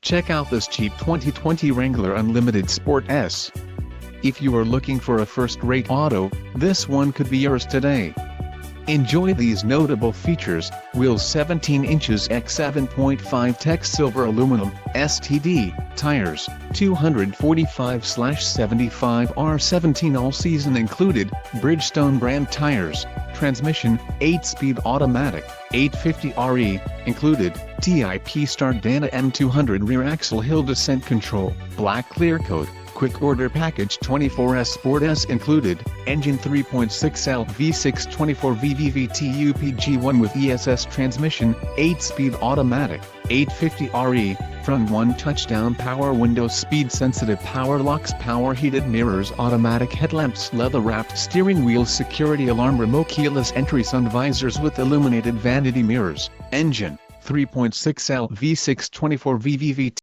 Check out this cheap 2020 Wrangler Unlimited Sport S. If you are looking for a first-rate auto, this one could be yours today. Enjoy these notable features: wheels 17 inches x 7.5 Tech silver aluminum, STD, tires, 245/75 R17 all season included, Bridgestone brand tires, transmission, 8-speed automatic, 850 RE, included, TIP Start Dana M200 rear axle hill descent control, black clear coat, quick order package 24S Sport S included, engine 3.6L V6 24 VVVT UPG1 with ESS transmission, 8-speed automatic, 850 RE, front 1 touchdown power windows speed sensitive power locks power heated mirrors automatic headlamps leather wrapped steering wheel security alarm remote keyless entry sun visors with illuminated vanity mirrors, engine 3.6L V6 24 VVVT